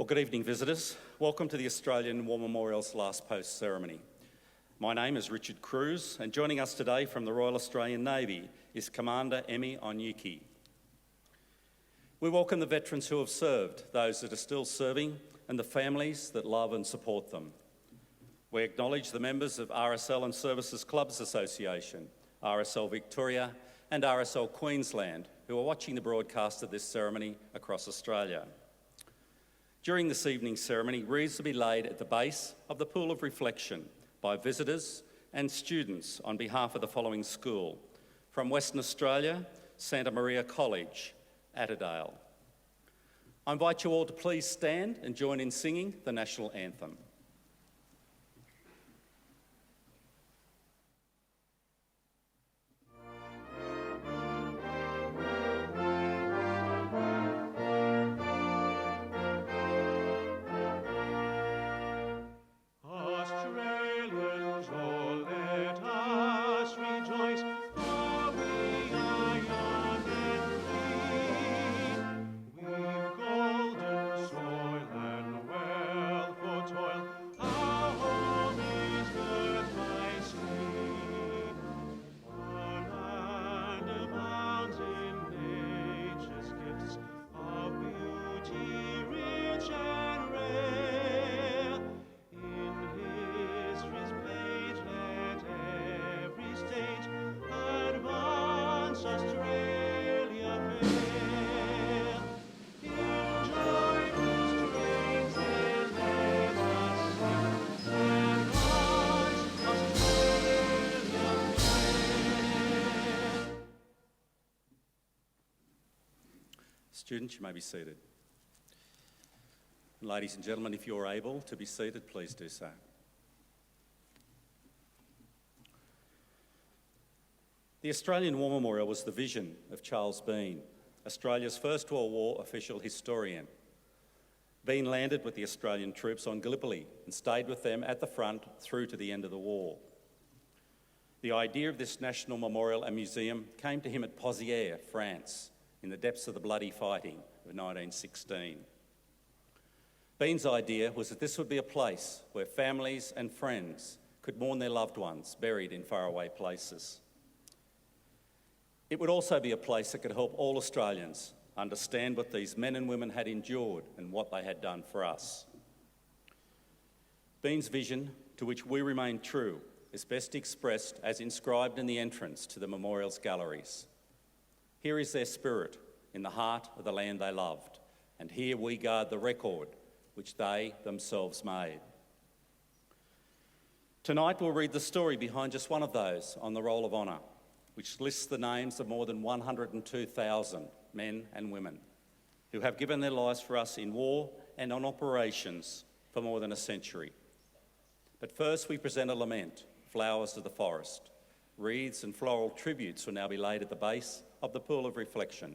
Well, good evening, visitors. Welcome to the Australian War Memorial's Last Post ceremony. My name is Richard Cruz, and joining us today from the Royal Australian Navy is Commander Emi Onyuki. We welcome the veterans who have served, those that are still serving, and the families that love and support them. We acknowledge the members of RSL and Services Clubs Association, RSL Victoria, and RSL Queensland, who are watching the broadcast of this ceremony across Australia. During this evening's ceremony, wreaths will be laid at the base of the Pool of Reflection by visitors and students on behalf of the following school: from Western Australia, Santa Maria College, Attadale. I invite you all to please stand and join in singing the National Anthem. Students, you may be seated. And ladies and gentlemen, if you're able to be seated, please do so. The Australian War Memorial was the vision of Charles Bean, Australia's First World War official historian. Bean landed with the Australian troops on Gallipoli and stayed with them at the front through to the end of the war. The idea of this national memorial and museum came to him at Pozières, France, in the depths of the bloody fighting of 1916. Bean's idea was that this would be a place where families and friends could mourn their loved ones buried in faraway places. It would also be a place that could help all Australians understand what these men and women had endured and what they had done for us. Bean's vision, to which we remain true, is best expressed as inscribed in the entrance to the memorial's galleries. Here is their spirit in the heart of the land they loved, and here we guard the record which they themselves made. Tonight we'll read the story behind just one of those on the Roll of Honour, which lists the names of more than 102,000 men and women who have given their lives for us in war and on operations for more than a century. But first we present a lament, Flowers of the Forest. Wreaths and floral tributes will now be laid at the base of the Pool of Reflection.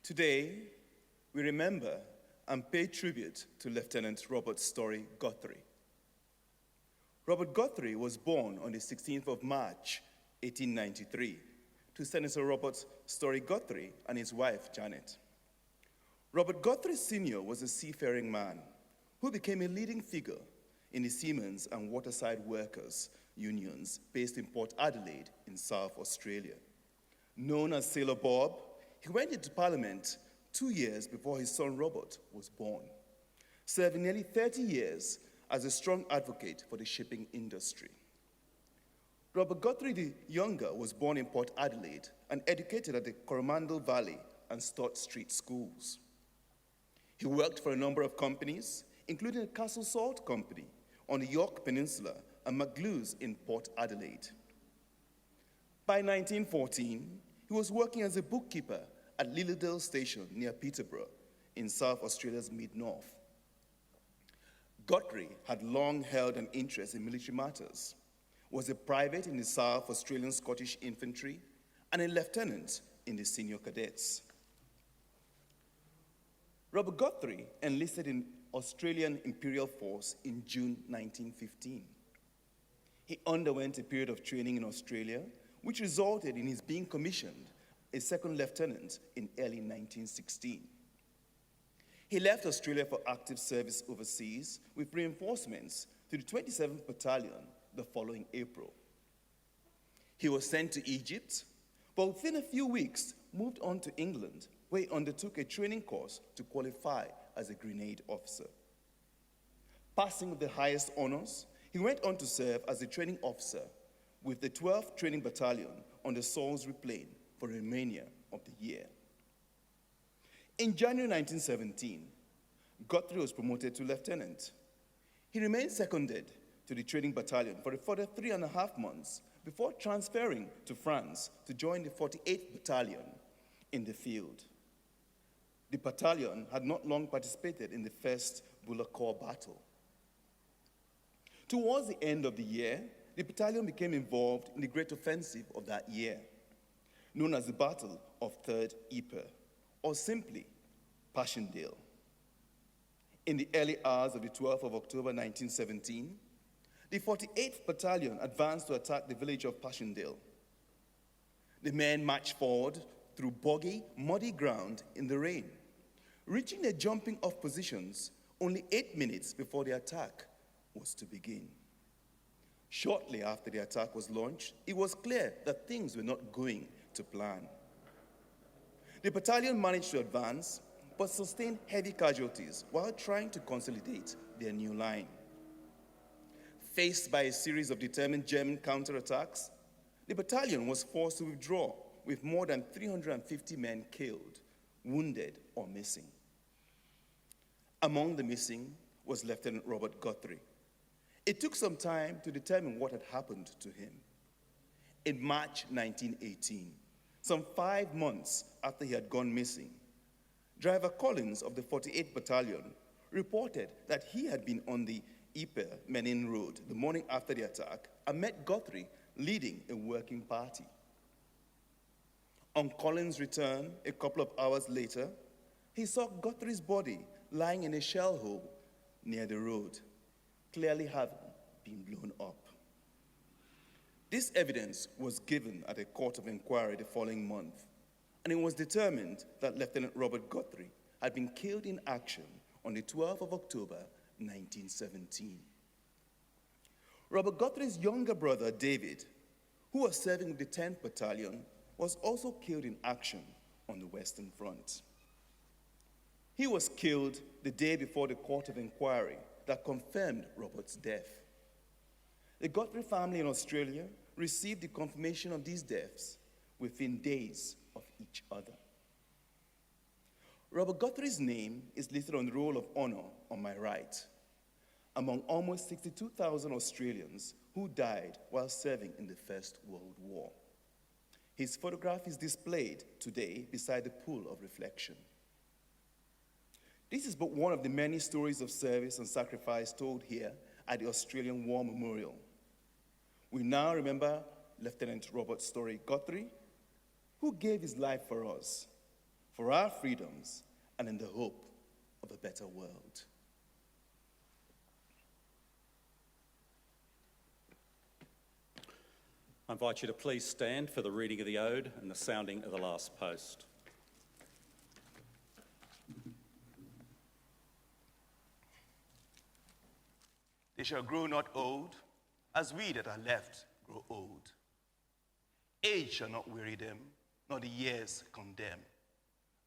Today, we remember and pay tribute to Lieutenant Robert Storrie Guthrie. Robert Guthrie was born on the 16th of March, 1893, to Senator Robert Storrie Guthrie and his wife, Janet. Robert Guthrie Sr. was a seafaring man who became a leading figure in the Seamen's and Waterside Workers unions based in Port Adelaide in South Australia. Known as Sailor Bob, he went into Parliament 2 years before his son Robert was born, serving nearly 30 years as a strong advocate for the shipping industry. Robert Guthrie the Younger was born in Port Adelaide and educated at the Coromandel Valley and Stott Street schools. He worked for a number of companies, including the Castle Salt Company on the York Peninsula and McGlue's in Port Adelaide. By 1914, he was working as a bookkeeper at Lilydale Station near Peterborough in South Australia's mid-north. Guthrie had long held an interest in military matters, was a private in the South Australian Scottish Infantry, and a lieutenant in the senior cadets. Robert Guthrie enlisted in Australian Imperial Force in June 1915. He underwent a period of training in Australia, which resulted in his being commissioned a second lieutenant in early 1916. He left Australia for active service overseas with reinforcements to the 27th Battalion the following April. He was sent to Egypt, but within a few weeks moved on to England, where he undertook a training course to qualify as a grenade officer. Passing with the highest honors, he went on to serve as a training officer with the 12th Training Battalion on the Salisbury Plain for the remainder of the year. In January 1917, Guthrie was promoted to lieutenant. He remained seconded to the training battalion for a further 3.5 months before transferring to France to join the 48th Battalion in the field. The battalion had not long participated in the First Bullecourt battle. Towards the end of the year, the battalion became involved in the Great Offensive of that year, known as the Battle of Third Ypres, or simply Passchendaele. In the early hours of the 12th of October 1917, the 48th Battalion advanced to attack the village of Passchendaele. The men marched forward through boggy, muddy ground in the rain, reaching their jumping-off positions only 8 minutes before the attack was to begin. Shortly after the attack was launched, it was clear that things were not going to plan. The battalion managed to advance, but sustained heavy casualties while trying to consolidate their new line. Faced by a series of determined German counterattacks, the battalion was forced to withdraw with more than 350 men killed, wounded, or missing. Among the missing was Lieutenant Robert Guthrie. It took some time to determine what had happened to him. In March 1918, some 5 months after he had gone missing, Driver Collins of the 48th Battalion reported that he had been on the Ypres-Menin Road the morning after the attack and met Guthrie leading a working party. On Collins' return a couple of hours later, he saw Guthrie's body lying in a shell hole near the road, clearly having been blown up. This evidence was given at a court of inquiry the following month, and it was determined that Lieutenant Robert Guthrie had been killed in action on the 12th of October, 1917. Robert Guthrie's younger brother, David, who was serving with the 10th Battalion, was also killed in action on the Western Front. He was killed the day before the court of inquiry that confirmed Robert's death. The Guthrie family in Australia received the confirmation of these deaths within days of each other. Robert Guthrie's name is listed on the roll of honor on my right, among almost 62,000 Australians who died while serving in the First World War. His photograph is displayed today beside the pool of reflection. This is but one of the many stories of service and sacrifice told here at the Australian War Memorial. We now remember Lieutenant Robert Storrie Guthrie, who gave his life for us, for our freedoms, and in the hope of a better world. I invite you to please stand for the reading of the ode and the sounding of the last post. They shall grow not old, as we that are left grow old. Age shall not weary them, nor the years condemn.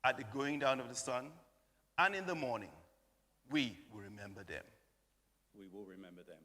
At the going down of the sun, and in the morning, we will remember them. We will remember them.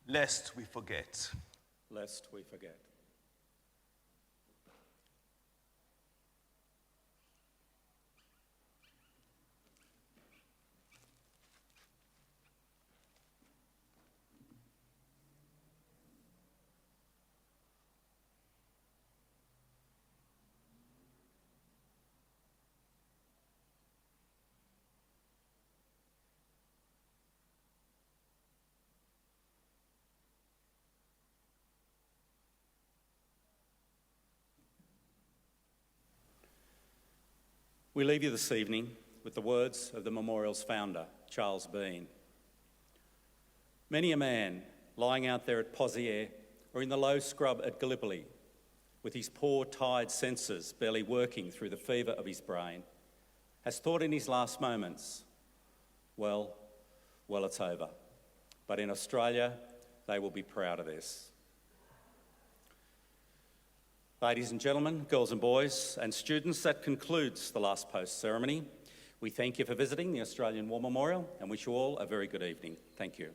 Lest we forget. Lest we forget. We leave you this evening with the words of the memorial's founder, Charles Bean. Many a man lying out there at Pozières or in the low scrub at Gallipoli, with his poor, tired senses barely working through the fever of his brain, has thought in his last moments, well, it's over. But in Australia, they will be proud of this. Ladies and gentlemen, girls and boys, and students, that concludes the last post ceremony. We thank you for visiting the Australian War Memorial and wish you all a very good evening. Thank you.